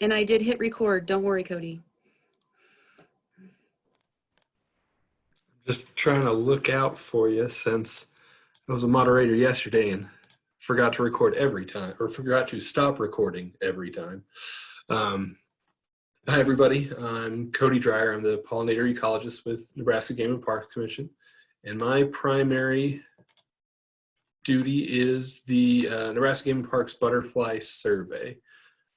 And I did hit record. Don't worry, Cody. Just trying to look out for you since I was a moderator yesterday and forgot to record every time, or forgot to stop recording every time. Hi, everybody. I'm Cody Dreier. I'm the Pollinator ecologist with Nebraska Game and Parks Commission. And my primary duty is the Nebraska Game and Parks Butterfly Survey.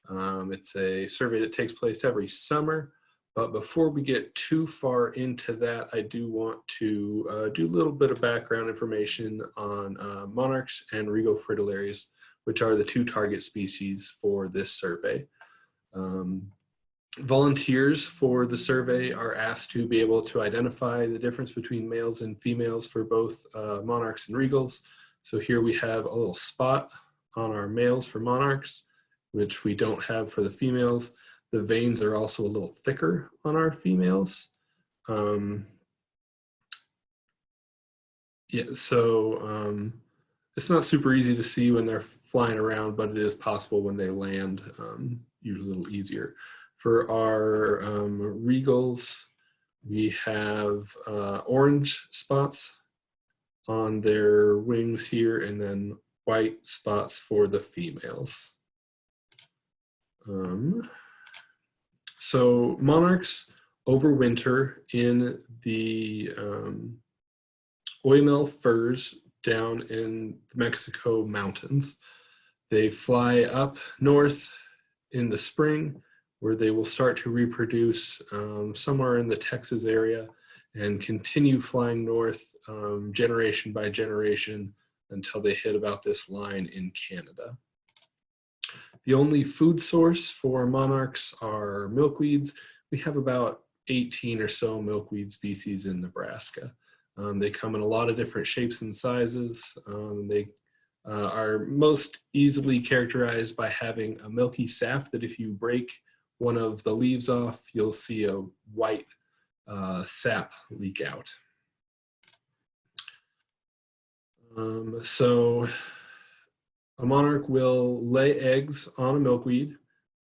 It's a survey that takes place every summer. But before we get too far into that, I do want to do a little bit of background information on Monarchs and Regal Fritillaries, which are the two target species for this survey. Volunteers for the survey are asked to be able to identify the difference between males and females for both Monarchs and Regals. So here we have a little spot on our males for Monarchs, which we don't have for the females. The veins are also a little thicker on our females. It's not super easy to see when they're flying around, but it is possible when they land, usually a little easier. For our Regals, we have orange spots on their wings here, and then white spots for the females. So Monarchs overwinter in the Oyamel firs down in the Mexico mountains. They fly up north in the spring, where they will start to reproduce somewhere in the Texas area and continue flying north generation by generation until they hit about this line in Canada. The only food source for Monarchs are milkweeds. We have about 18 or so milkweed species in Nebraska. They come in a lot of different shapes and sizes. They are most easily characterized by having a milky sap that if you break one of the leaves off, you'll see a white sap leak out. So a monarch will lay eggs on a milkweed.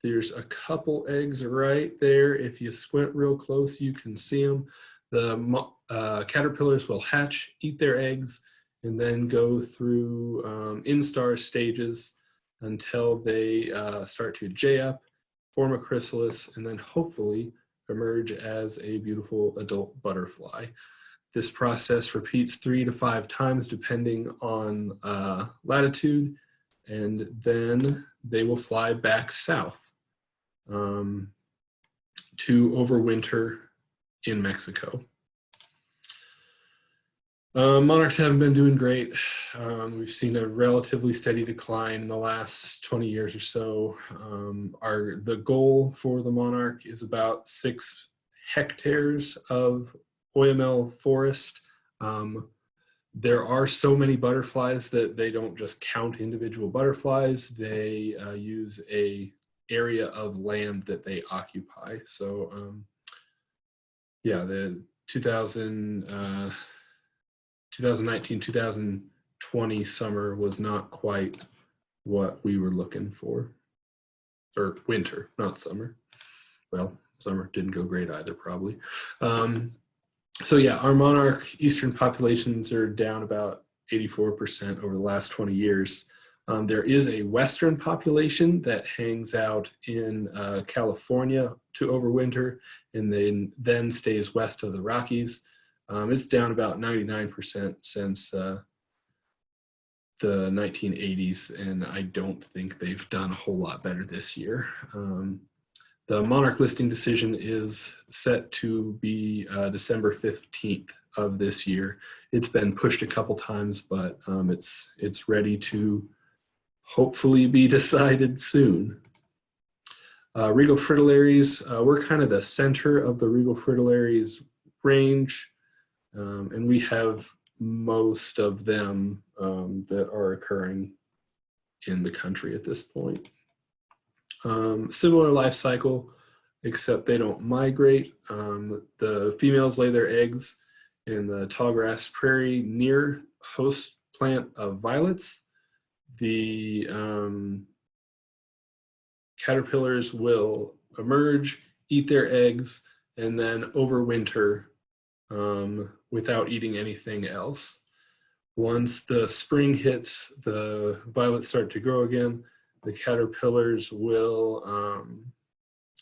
There's a couple eggs right there. If you squint real close, you can see them. The caterpillars will hatch, eat their eggs, and then go through instar stages until they start to jay up, form a chrysalis, and then hopefully emerge as a beautiful adult butterfly. This process repeats 3 to 5 times depending on latitude, and then they will fly back south to overwinter in Mexico. Monarchs haven't been doing great. We've seen a relatively steady decline in the last 20 years or so. The goal for the monarch is about 6 hectares of Oyamel forest. There are so many butterflies that they don't just count individual butterflies. They use a area of land that they occupy. So yeah, the 2019-2020 summer was not quite what we were looking for. Or winter, not summer. Well, summer didn't go great either, probably. So yeah, our monarch eastern populations are down about 84% over the last 20 years. There is a western population that hangs out in California to overwinter and then stays west of the Rockies. It's down about 99% since the 1980s, and I don't think they've done a whole lot better this year. The monarch listing decision is set to be December 15th of this year. It's been pushed a couple times, but it's ready to hopefully be decided soon. Regal Fritillaries, we're kind of the center of the Regal Fritillaries range, and we have most of them that are occurring in the country at this point. Similar life cycle, except they don't migrate. The females lay their eggs in the tallgrass prairie near host plant of violets. The caterpillars will emerge, eat their eggs, and then overwinter without eating anything else. Once the spring hits, the violets start to grow again. The caterpillars will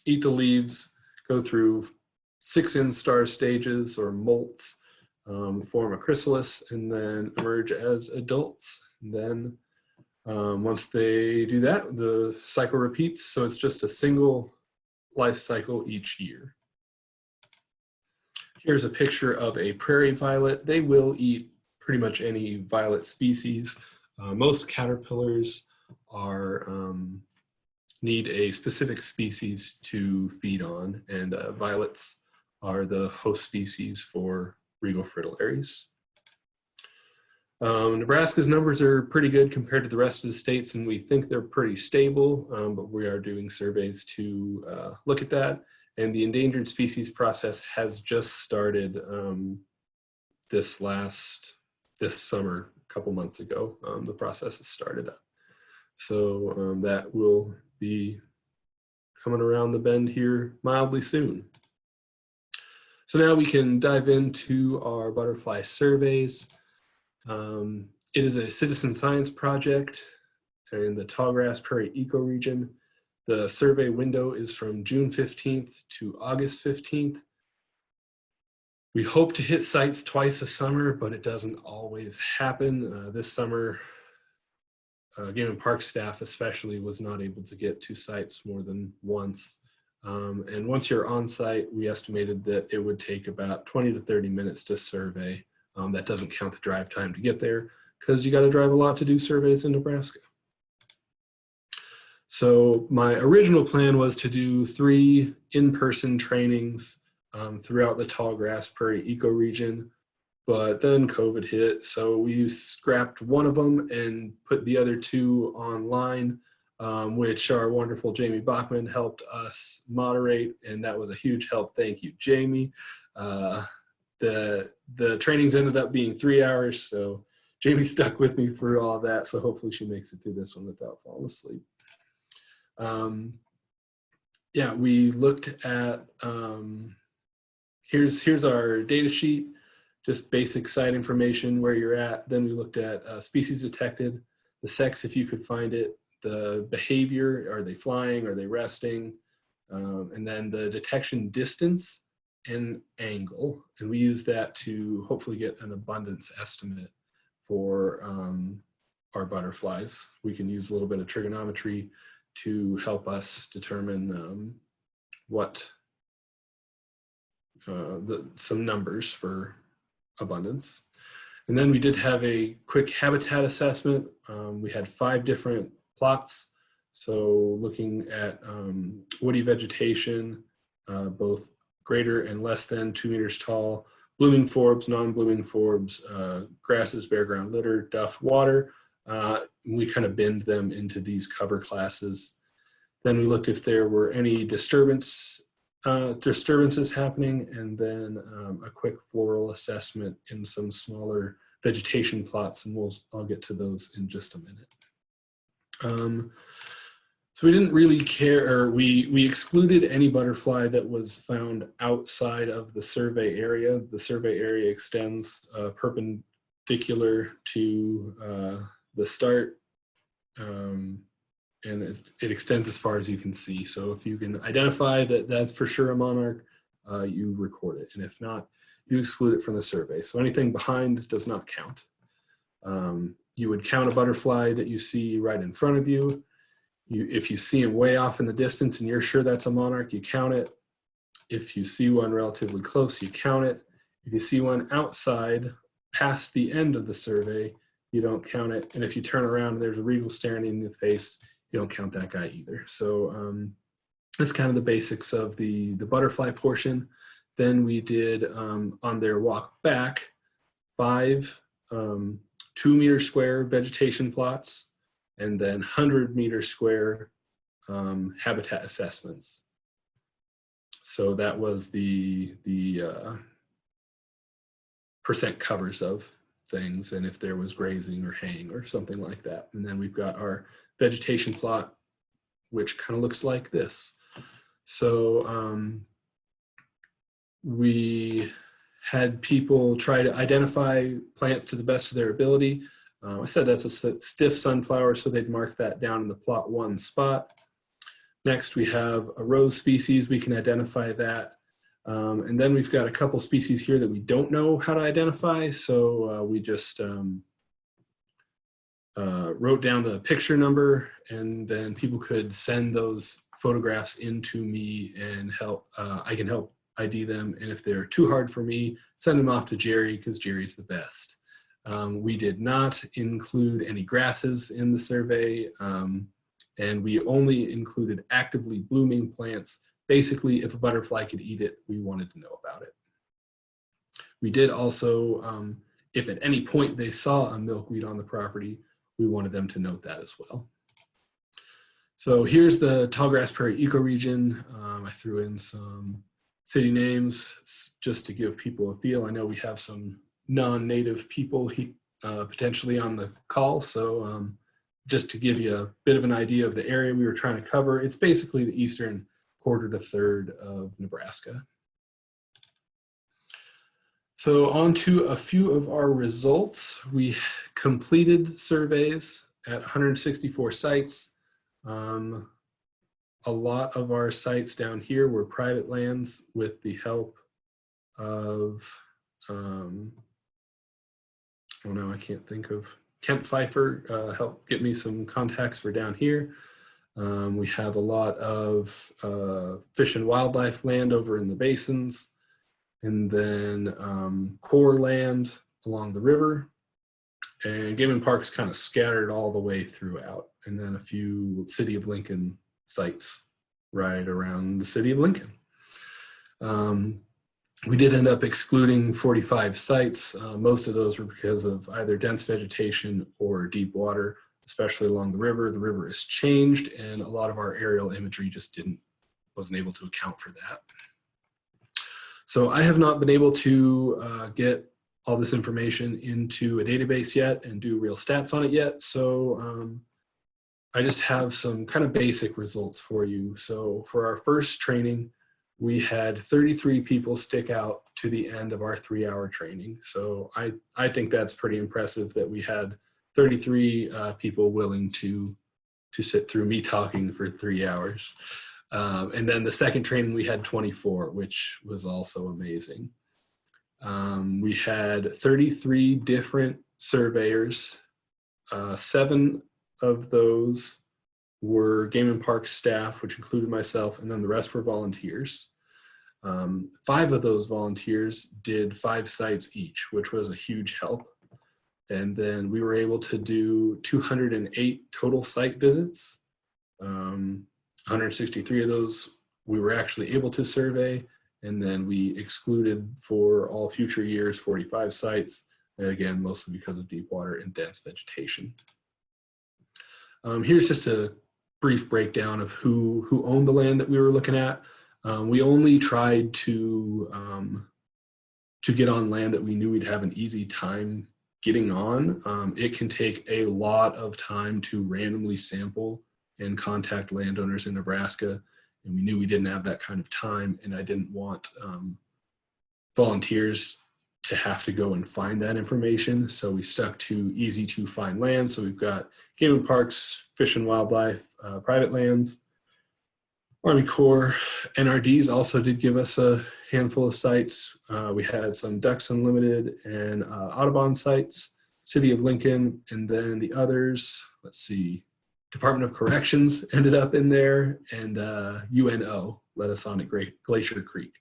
eat the leaves, go through 6 instar stages or molts, form a chrysalis, and then emerge as adults. And then once they do that, the cycle repeats. So it's just a single life cycle each year. Here's a picture of a prairie violet. They will eat pretty much any violet species. Most caterpillars need a specific species to feed on, and violets are the host species for Regal Fritillaries. Nebraska's numbers are pretty good compared to the rest of the states, and we think they're pretty stable, but we are doing surveys to look at that. And the endangered species process has just started this summer, a couple months ago. The process has started up. So that will be coming around the bend here mildly soon. So now we can dive into our butterfly surveys. It is a citizen science project in the tallgrass prairie ecoregion. The survey window is from June 15th to August 15th. We hope to hit sites twice a summer, but it doesn't always happen. This summer, Game and Park staff especially was not able to get to sites more than once. And once you're on site, we estimated that it would take about 20 to 30 minutes to survey. That doesn't count the drive time to get there, because you got to drive a lot to do surveys in Nebraska. So my original plan was to do 3 in-person trainings throughout the tallgrass prairie ecoregion, but then COVID hit, so we scrapped one of them and put the other 2 online, which our wonderful Jamie Bachman helped us moderate, and that was a huge help. Thank you, Jamie. The trainings ended up being 3 hours, so Jamie stuck with me for all of that, so hopefully she makes it through this one without falling asleep. Yeah, we looked at, here's our data sheet, just basic site information, where you're at. Then we looked at species detected, the sex if you could find it, the behavior, are they flying, are they resting, and then the detection distance and angle. And we use that to hopefully get an abundance estimate for our butterflies. We can use a little bit of trigonometry to help us determine some numbers for abundance. And then we did have a quick habitat assessment. We had 5 different plots. So looking at woody vegetation, both greater and less than 2 meters tall, blooming forbs, non-blooming forbs, grasses, bare ground litter, duff, water. We kind of binned them into these cover classes. Then we looked if there were any disturbances happening, and then a quick floral assessment in some smaller vegetation plots, and I'll get to those in just a minute. So we didn't really care, or we excluded any butterfly that was found outside of the survey area. The survey area extends perpendicular to the start, and it extends as far as you can see. So if you can identify that that's for sure a monarch, you record it. And if not, you exclude it from the survey. So anything behind does not count. You would count a butterfly that you see right in front of you. If you see him way off in the distance and you're sure that's a monarch, you count it. If you see one relatively close, you count it. If you see one outside past the end of the survey, you don't count it. And if you turn around and there's a regal staring in the face, you don't count that guy either. So that's kind of the basics of the butterfly portion. Then we did, on their walk back, 5 2-meter square vegetation plots, and then 100-meter square habitat assessments. So that was the percent covers of things, and if there was grazing or haying or something like that. And then we've got our vegetation plot which kind of looks like this. So we had people try to identify plants to the best of their ability. I said that's a stiff sunflower, so they'd mark that down in the plot 1 spot. Next, we have a rose species. We can identify that. And then we've got a couple species here that we don't know how to identify, so we just wrote down the picture number, and then people could send those photographs into me and I can help ID them. And if they're too hard for me, send them off to Jerry, because Jerry's the best. We did not include any grasses in the survey, and we only included actively blooming plants. Basically, if a butterfly could eat it, we wanted to know about it. We did also, if at any point they saw a milkweed on the property, we wanted them to note that as well. So here's the tallgrass prairie ecoregion. I threw in some city names just to give people a feel. I know we have some non-native people potentially on the call, so just to give you a bit of an idea of the area we were trying to cover, it's basically the eastern quarter to third of Nebraska. So on to a few of our results. We completed surveys at 164 sites. A lot of our sites down here were private lands with the help of, oh no, I can't think of, Kent Pfeiffer helped get me some contacts for down here. We have a lot of fish and wildlife land over in the basins, and then core land along the river, and game and parks kind of scattered all the way throughout, and then a few City of Lincoln sites right around the City of Lincoln. We did end up excluding 45 sites. Most of those were because of either dense vegetation or deep water, especially along the river. The river has changed, and a lot of our aerial imagery just wasn't able to account for that. So I have not been able to get all this information into a database yet and do real stats on it yet. So I just have some kind of basic results for you. So for our first training, we had 33 people stick out to the end of our 3-hour training. So I think that's pretty impressive that we had 33 people willing to sit through me talking for 3 hours. And then the second training, we had 24, which was also amazing. We had 33 different surveyors. 7 of those were Game and Parks staff, which included myself, and then the rest were volunteers. 5 of those volunteers did 5 sites each, which was a huge help. And then we were able to do 208 total site visits. 163 of those we were actually able to survey, and then we excluded for all future years 45 sites, and again, mostly because of deep water and dense vegetation. Here's just a brief breakdown of who owned the land that we were looking at. We only tried to get on land that we knew we'd have an easy time getting on. It can take a lot of time to randomly sample and contact landowners in Nebraska, and we knew we didn't have that kind of time, and I didn't want volunteers to have to go and find that information, so we stuck to easy to find land. So we've got Game and Parks, Fish and Wildlife, private lands, Army Corps. NRDs also did give us a handful of sites. We had some Ducks Unlimited and Audubon sites, City of Lincoln, and then the others, let's see, Department of Corrections ended up in there, and UNO let us on at Glacier Creek.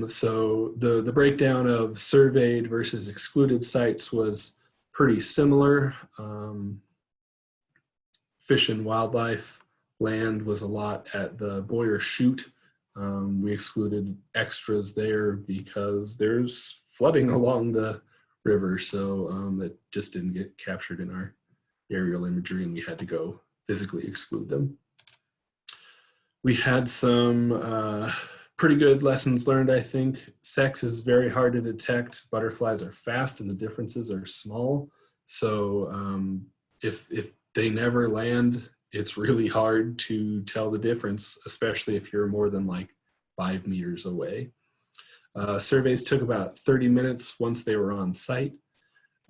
So the breakdown of surveyed versus excluded sites was pretty similar. Fish and wildlife land was a lot at the Boyer Chute. We excluded extras there because there's flooding along the river, so it just didn't get captured in our aerial imagery, and we had to go physically exclude them. We had some pretty good lessons learned, I think. Sex is very hard to detect. Butterflies are fast and the differences are small. So if they never land. It's really hard to tell the difference, especially if you're more than like 5 meters away. Surveys took about 30 minutes once they were on site.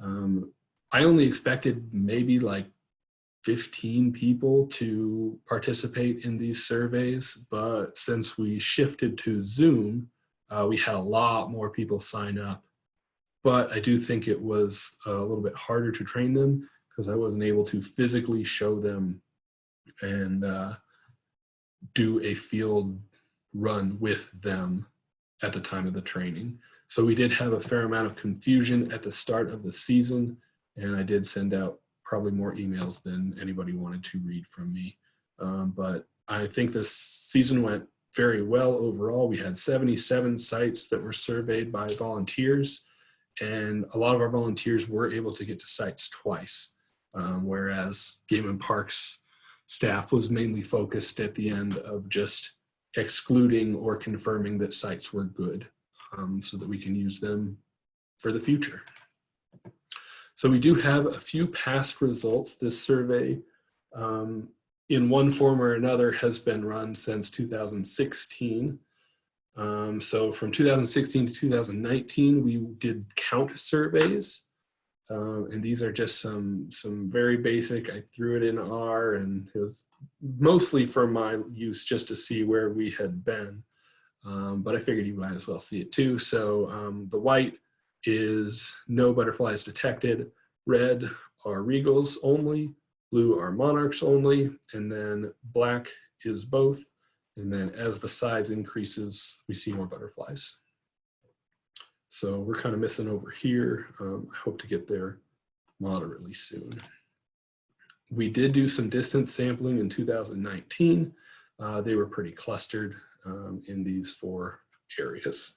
I only expected maybe like 15 people to participate in these surveys, but since we shifted to Zoom, we had a lot more people sign up. But I do think it was a little bit harder to train them because I wasn't able to physically show them and do a field run with them at the time of the training. So we did have a fair amount of confusion at the start of the season, and I did send out probably more emails than anybody wanted to read from me. But I think this season went very well overall. We had 77 sites that were surveyed by volunteers, and a lot of our volunteers were able to get to sites twice, whereas Game and Parks staff was mainly focused at the end of just excluding or confirming that sites were good, so that we can use them for the future. So we do have a few past results. This survey, in one form or another, has been run since 2016. So from 2016 to 2019, we did count surveys. And these are just some very basic. I threw it in R, and it was mostly for my use just to see where we had been. But I figured you might as well see it too. So the white is no butterflies detected. Red are Regals only. Blue are Monarchs only. And then black is both. And then as the size increases, we see more butterflies. So we're kind of missing over here. I hope to get there moderately soon. We did do some distance sampling in 2019. They were pretty clustered in these 4 areas.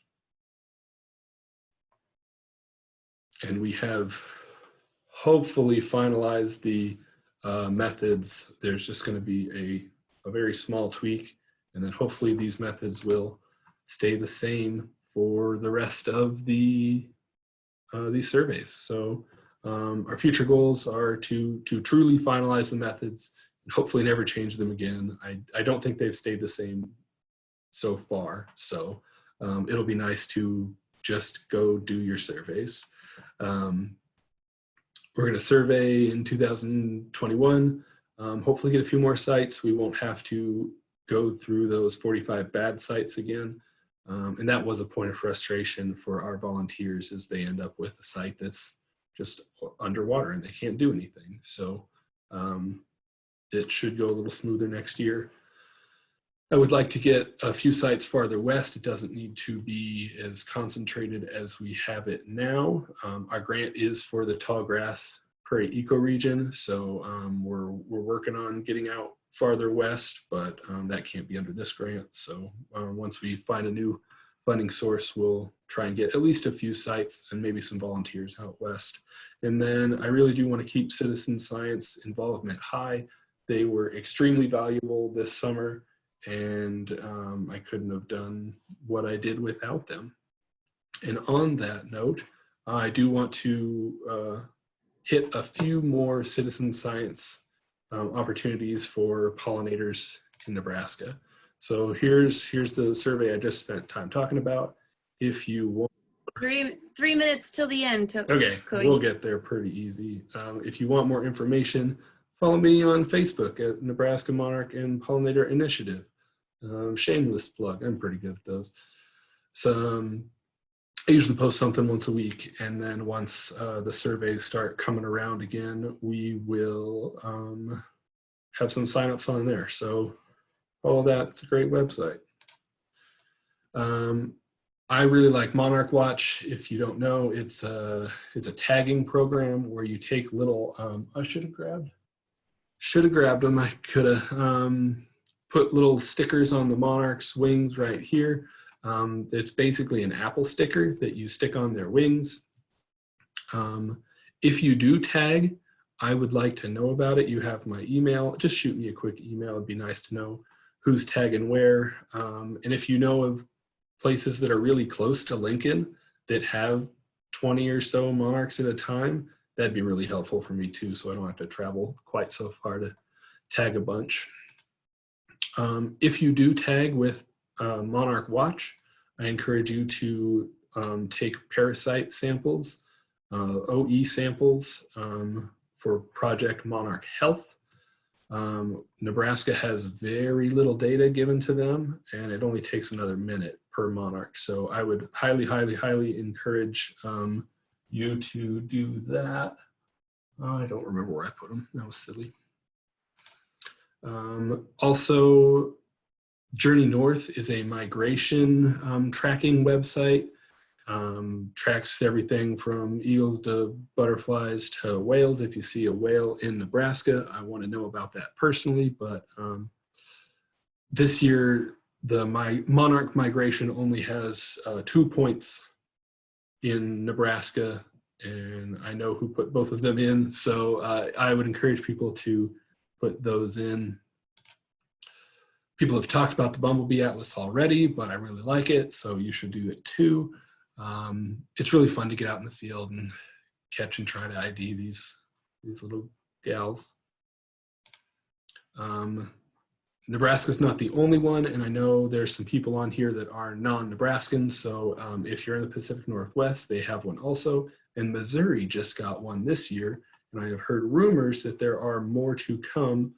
And we have hopefully finalized the methods. There's just going to be a very small tweak, and then hopefully these methods will stay the same for the rest of these surveys. So our future goals are to truly finalize the methods and hopefully never change them again. I don't think they've stayed the same so far. So it'll be nice to just go do your surveys. We're going to survey in 2021, hopefully get a few more sites. We won't have to go through those 45 bad sites again. And that was a point of frustration for our volunteers, as they end up with a site that's just underwater and they can't do anything. So it should go a little smoother next year. I would like to get a few sites farther west. It doesn't need to be as concentrated as we have it now. Our grant is for the tallgrass prairie ecoregion, so we're working on getting out farther west, but that can't be under this grant. So once we find a new funding source, we'll try and get at least a few sites and maybe some volunteers out west. And then I really do want to keep citizen science involvement high. They were extremely valuable this summer, and I couldn't have done what I did without them. And on that note, I do want to hit a few more citizen science opportunities for pollinators in Nebraska. So here's the survey I just spent time talking about. If you want, 3 minutes till the end. okay, Cody. We'll get there pretty easy. If you want more information, follow me on Facebook at Nebraska Monarch and Pollinator Initiative. Shameless plug, I'm pretty good at those. So I usually post something once a week, and then once the surveys start coming around again, we will have some signups on there. So follow that, it's a great website. I really like Monarch Watch. If you don't know, it's a tagging program where you take little, I should have grabbed them. I could have put little stickers on the Monarch's wings right here. It's basically an apple sticker that you stick on their wings. If you do tag, I would like to know about it. You have my email. Just shoot me a quick email. It'd be nice to know who's tagging where. And if you know of places that are really close to Lincoln that have 20 or so monarchs at a time, that'd be really helpful for me too, so I don't have to travel quite so far to tag a bunch. If you do tag with Monarch Watch, I encourage you to take parasite samples, OE samples for Project Monarch Health. Nebraska has very little data given to them, and it only takes another minute per monarch. So I would highly, highly, highly encourage you to do that. I don't remember where I put them. That was silly. Also, Journey North is a migration tracking website. Tracks everything from eagles to butterflies to whales. If you see a whale in Nebraska, I want to know about that personally, but this year the monarch migration only has 2 points in Nebraska, and I know who put both of them in, so I would encourage people to put those in. People have talked about the Bumblebee Atlas already, but I really like it, so you should do it too. It's really fun to get out in the field and catch and try to ID these little gals. Nebraska's not the only one, and I know there's some people on here that are non-Nebraskans, so if you're in the Pacific Northwest, they have one also, and Missouri just got one this year, and I have heard rumors that there are more to come,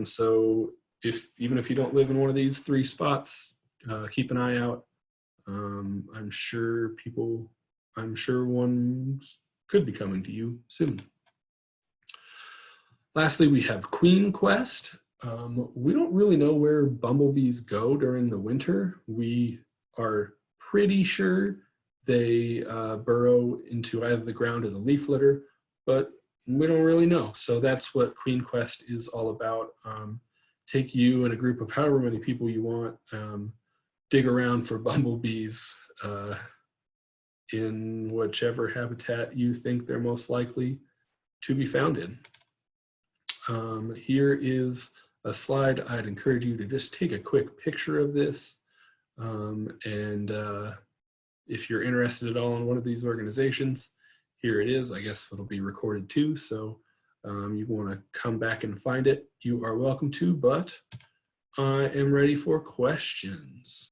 so even if you don't live in one of these 3 spots, keep an eye out. I'm sure one could be coming to you soon. Lastly, we have Queen Quest. We don't really know where bumblebees go during the winter. We are pretty sure they burrow into either the ground or the leaf litter, but we don't really know. So that's what Queen Quest is all about. Take you and a group of however many people you want, dig around for bumblebees in whichever habitat you think they're most likely to be found in. Here is a slide. I'd encourage you to just take a quick picture of this. If you're interested at all in one of these organizations, here it is. I guess it'll be recorded too. So you want to come back and find it, you are welcome to, but I am ready for questions.